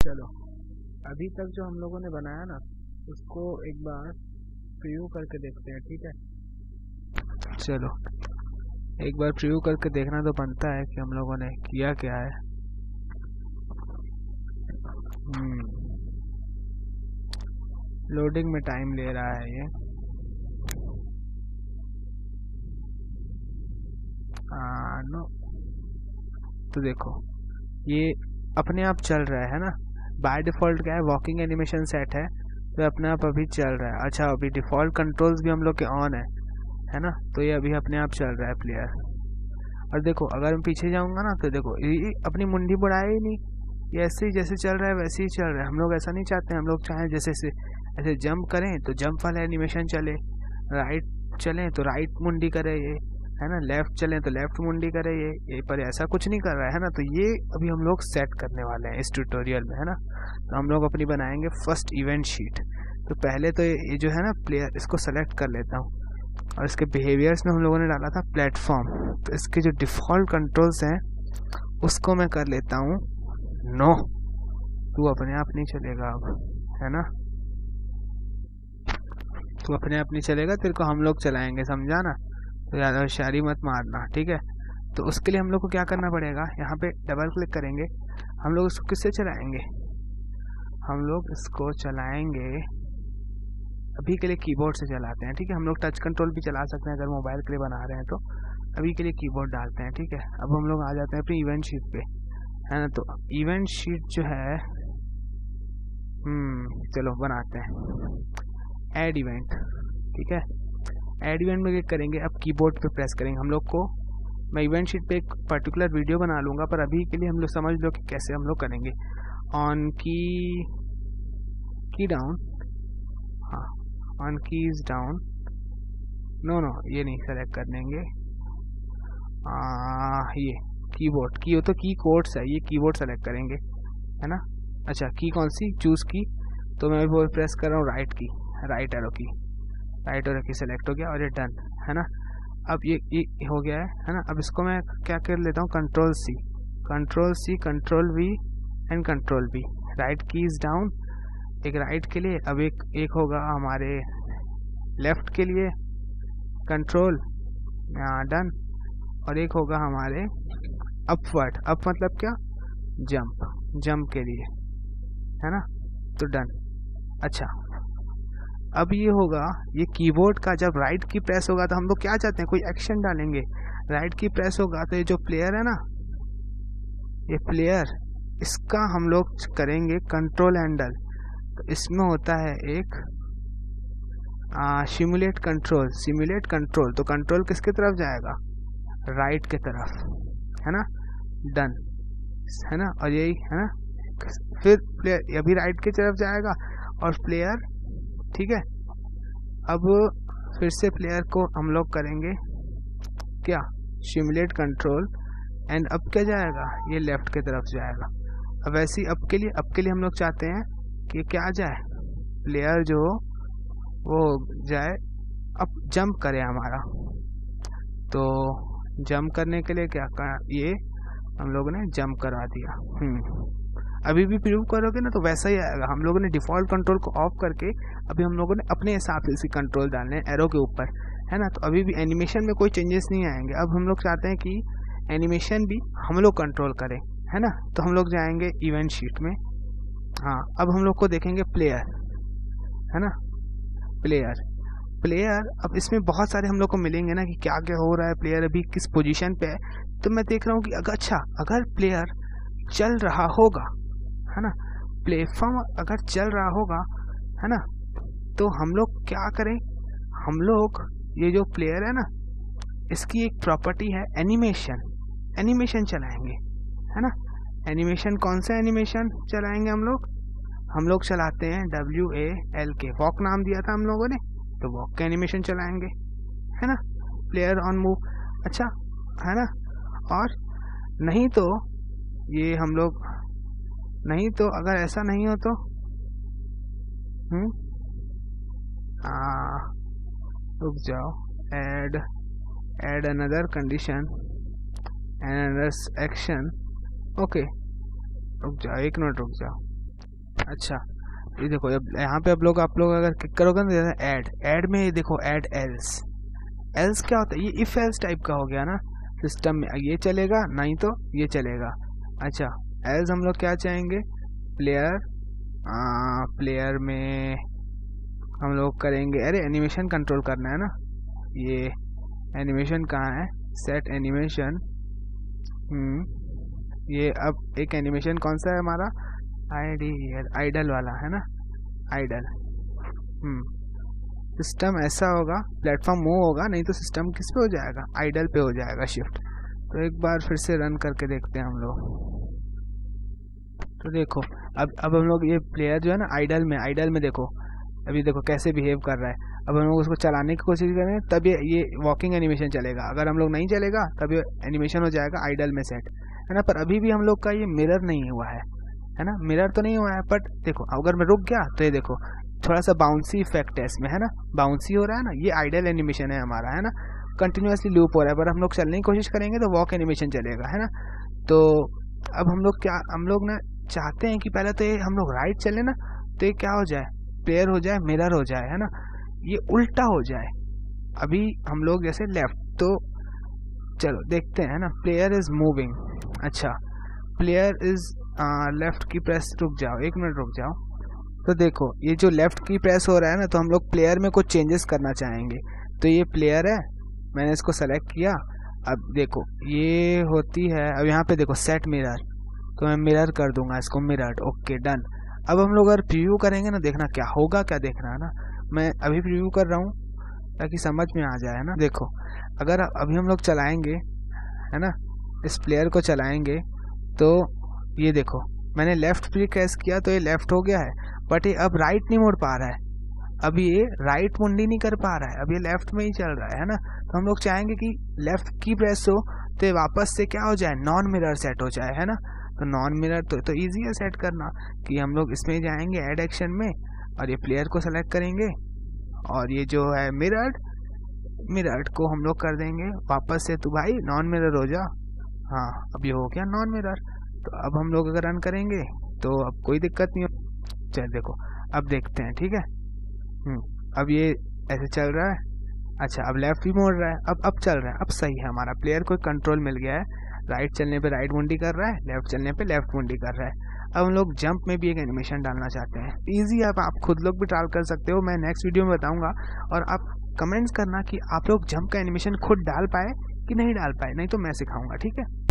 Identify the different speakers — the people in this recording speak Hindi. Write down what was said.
Speaker 1: चलो, अभी तक जो हम लोगों ने बनाया ना उसको एक बार प्रीव्यू करके देखते हैं, ठीक है। चलो एक बार प्रीव्यू करके देखना तो बनता है कि हम लोगों ने किया क्या है। लोडिंग में टाइम ले रहा है ये। नो, तो देखो ये अपने आप चल रहा है ना। बाय डिफ़ॉल्ट क्या है, वॉकिंग एनिमेशन सेट है तो अपने आप अभी चल रहा है। अच्छा, अभी डिफ़ॉल्ट कंट्रोल्स भी हम लोग के ऑन है ना, तो ये अभी अपने आप चल रहा है प्लेयर। और देखो अगर मैं पीछे जाऊंगा ना तो देखो ये अपनी मुंडी बढ़ाए ही नहीं, ये ऐसे ही जैसे चल रहा है वैसे ही चल रहा है। हम लोग ऐसा नहीं चाहते, हम लोग चाहें जैसे से ऐसे जंप करें तो जंप वाला एनिमेशन चले, राइट चलें तो राइट मुंडी करे ये, है ना, लेफ्ट चलें तो लेफ्ट मुंडी करे ये पर ऐसा कुछ नहीं कर रहा है ना। तो ये अभी हम लोग सेट करने वाले हैं इस ट्यूटोरियल में, है ना। तो हम लोग अपनी बनाएंगे फर्स्ट इवेंट शीट। तो पहले तो ये जो है ना प्लेयर, इसको सेलेक्ट कर लेता हूँ और इसके बिहेवियर्स में हम लोगों ने डाला था प्लेटफॉर्म, तो इसके जो डिफ़ॉल्ट कंट्रोल्स हैं उसको मैं कर लेता हूँ नो। तू अपने आप नहीं चलेगा अब, है ना, तू अपने आप नहीं चलेगा, तेरे को हम लोग चलाएंगे, समझा ना। तो ज़्यादा होशियारी मत मारना, ठीक है। तो उसके लिए हम लोग को क्या करना पड़ेगा, यहाँ पे डबल क्लिक करेंगे। हम लोग इसको किससे चलाएंगे, हम लोग इसको चलाएंगे अभी के लिए कीबोर्ड से चलाते हैं, ठीक है। हम लोग टच कंट्रोल भी चला सकते हैं अगर मोबाइल के लिए बना रहे हैं तो, अभी के लिए कीबोर्ड डालते हैं, ठीक है। अब हम लोग आ जाते हैं अपनी इवेंट शीट पे, है ना। तो इवेंट शीट जो है चलो बनाते हैं ऐड इवेंट, ठीक है। ऐड इवेंट में क्लिक करेंगे, अब कीबोर्ड पे प्रेस करेंगे। हम लोग को मैं इवेंट शीट पे एक पर्टिकुलर वीडियो बना लूँगा, पर अभी के लिए हम लोग समझ लो कि कैसे हम लोग करेंगे। ऑन की डाउन, हाँ ऑन कीज डाउन, नो ये नहीं सेलेक्ट कर लेंगे, ये कीबोर्ड की हो तो की कोड्स है, ये कीबोर्ड सेलेक्ट करेंगे, है ना। अच्छा की कौन सी, चूज़ की, तो मैं वो प्रेस कर रहा हूँ राइट की, राइट एरो की सेलेक्ट हो गया और ये डन, है ना। अब ये हो गया है ना। अब इसको मैं क्या कर लेता हूँ, control C, control V and control B, right keys down, एक राइट के लिए, अब एक होगा हमारे लेफ्ट के लिए कंट्रोल डन, और एक होगा हमारे अपवर्ड, अप मतलब क्या, जंप के लिए, है ना, तो डन। अच्छा अब ये होगा, ये कीबोर्ड का जब राइट की प्रेस होगा तो हम लोग क्या चाहते हैं, कोई एक्शन डालेंगे, राइट की प्रेस होगा तो ये जो प्लेयर है ना, ये प्लेयर, इसका हम लोग करेंगे कंट्रोल हैंडल। तो इसमें होता है एक सिमुलेट कंट्रोल, तो कंट्रोल किसकी तरफ जाएगा, राइट के तरफ, है ना, डन, है ना। और यही है ना, फिर प्लेयर अभी राइट की तरफ जाएगा और प्लेयर, ठीक है। अब फिर से प्लेयर को हम लोग करेंगे क्या, सिमुलेट कंट्रोल, एंड अब क्या जाएगा, ये लेफ्ट की तरफ जाएगा। अब वैसे ही अब के लिए हम लोग चाहते हैं कि क्या जाए, प्लेयर जो वो जाए, अब जंप करे हमारा। तो जंप करने के लिए क्या ये हम लोगों ने जंप करवा दिया। अभी भी प्रूव करोगे ना तो वैसा ही आएगा। हम लोगों ने डिफ़ॉल्ट कंट्रोल को ऑफ करके अभी हम लोगों ने अपने हिसाब से इसी कंट्रोल डालने हैं एरो के ऊपर, है ना। तो अभी भी एनिमेशन में कोई चेंजेस नहीं आएंगे। अब हम लोग चाहते हैं कि एनिमेशन भी हम लोग कंट्रोल करें, है ना। तो हम लोग जाएंगे इवेंट शीट में, हाँ अब हम लोग को देखेंगे प्लेयर, है ना, प्लेयर। अब इसमें बहुत सारे हम लोग को मिलेंगे ना कि क्या क्या हो रहा है, प्लेयर अभी किस पोजीशन पे है। तो मैं देख रहा हूँ कि अगर प्लेयर चल रहा होगा, है ना, प्लेटफॉर्म अगर चल रहा होगा, है ना, तो हम लोग क्या करें, हम लोग ये जो प्लेयर है ना, इसकी एक प्रॉपर्टी है एनिमेशन चलाएंगे, है ना। एनिमेशन कौन सा एनिमेशन चलाएंगे हम लोग चलाते हैं WALK, वॉक नाम दिया था हम लोगों ने, तो वॉक का एनिमेशन चलाएंगे, है ना, प्लेयर ऑन मूव, अच्छा, है ना। और नहीं तो ये हम लोग, नहीं तो अगर ऐसा नहीं हो तो रुक जाओ, add another condition and another action, okay रुक जाओ, एक मिनट रुक जाओ, अच्छा ये देखो, अब यहाँ पे आप लोग अगर क्लिक करोगे ना ऐड में, ये देखो ऐड एल्स क्या होता है, ये इफ एल्स टाइप का हो गया ना सिस्टम में, ये चलेगा नहीं तो ये चलेगा। अच्छा एल्स हम लोग क्या चाहेंगे, प्लेयर में हम लोग करेंगे, अरे एनिमेशन कंट्रोल करना है ना, ये एनिमेशन कहाँ है, सेट एनिमेशन, ये अब एक एनिमेशन कौन सा है हमारा, आइडल वाला है ना, आइडल। सिस्टम ऐसा होगा, प्लेटफॉर्म मूव होगा, नहीं तो सिस्टम किस पे हो जाएगा, आइडल पे हो जाएगा शिफ्ट। तो एक बार फिर से रन करके देखते हैं हम लोग। तो देखो अब हम लोग ये प्लेयर जो है ना आइडल में देखो अभी देखो कैसे बिहेव कर रहा है। अब हम लोग उसको चलाने की कोशिश करें तब ये वॉकिंग एनिमेशन चलेगा, अगर हम लोग नहीं चलेगा तब ये एनिमेशन हो जाएगा आइडल में सेट, है ना। पर अभी भी हम लोग का ये मिरर नहीं हुआ है ना, मिरर तो नहीं हुआ है। बट देखो अगर मैं रुक गया तो ये देखो थोड़ा सा बाउंसी इफेक्ट है इसमें, है ना, बाउंसी हो रहा है ना, ये आइडल एनिमेशन है हमारा, है ना, कंटिन्यूसली लूप हो रहा है। पर हम लोग चलने की कोशिश करेंगे तो वॉक एनिमेशन चलेगा, है ना। तो अब हम लोग ना चाहते हैं कि पहले तो ये हम लोग राइट चले ना, तो ये क्या हो जाए, प्लेयर हो जाए, मिरर हो जाए, है ना, ये उल्टा हो जाए। अभी हम लोग जैसे लेफ्ट, तो चलो देखते हैं ना, प्लेयर इज मूविंग, अच्छा प्लेयर इज लेफ्ट की प्रेस, रुक जाओ 1 मिनट रुक जाओ। तो देखो ये जो लेफ्ट की प्रेस हो रहा है ना, तो हम लोग प्लेयर में कुछ चेंजेस करना चाहेंगे। तो ये प्लेयर है, मैंने इसको सेलेक्ट किया। अब देखो ये होती है, अब यहाँ पे देखो सेट मिरर, तो मैं मिरर कर दूंगा इसको, मिरर, ओके डन। अब हम लोग अगर प्रीव्यू करेंगे ना, देखना क्या होगा, क्या देखना है ना, मैं अभी प्रीव्यू कर रहा हूँ ताकि समझ में आ जाए, है ना। देखो अगर अभी हम लोग चलाएंगे, है ना, इस प्लेयर को चलाएंगे, तो ये देखो मैंने लेफ्ट प्रेस किया तो ये लेफ्ट हो गया है, बट ये अब राइट नहीं मुड़ पा रहा है, अभी ये राइट मुंडी नहीं कर पा रहा है, अब ये लेफ्ट में ही चल रहा है ना। तो हम लोग चाहेंगे कि लेफ्ट की प्रेस हो तो ये वापस से क्या हो जाए, नॉन मिरर सेट हो जाए, है ना। तो नॉन मिरर तो ईजी है सेट करना, कि हम लोग इसमें जाएंगे ऐड एक्शन में और ये प्लेयर को सेलेक्ट करेंगे, और ये जो है मिरर को हम लोग कर देंगे वापस से, तो भाई नॉन मिरर हो जा। हाँ अब ये हो गया नॉन मिरर। तो अब हम लोग अगर रन करेंगे तो अब कोई दिक्कत नहीं हो, चल देखो अब देखते हैं, ठीक है। अब ये ऐसे चल रहा है, अच्छा अब लेफ्ट भी मोड़ रहा है, अब चल रहा है, अब सही है, हमारा प्लेयर को कंट्रोल मिल गया है, राइट चलने पे राइट मुंडी कर रहा है, लेफ्ट चलने पे लेफ्ट मुंडी कर रहा है। अब हम लोग जंप में भी एक एनिमेशन डालना चाहते हैं, इजी है, आप खुद लोग भी ट्राई कर सकते हो, मैं नेक्स्ट वीडियो में बताऊंगा। और आप कमेंट्स करना कि आप लोग जंप का एनिमेशन खुद डाल पाए कि नहीं डाल पाए, नहीं तो मैं सिखाऊंगा, ठीक है।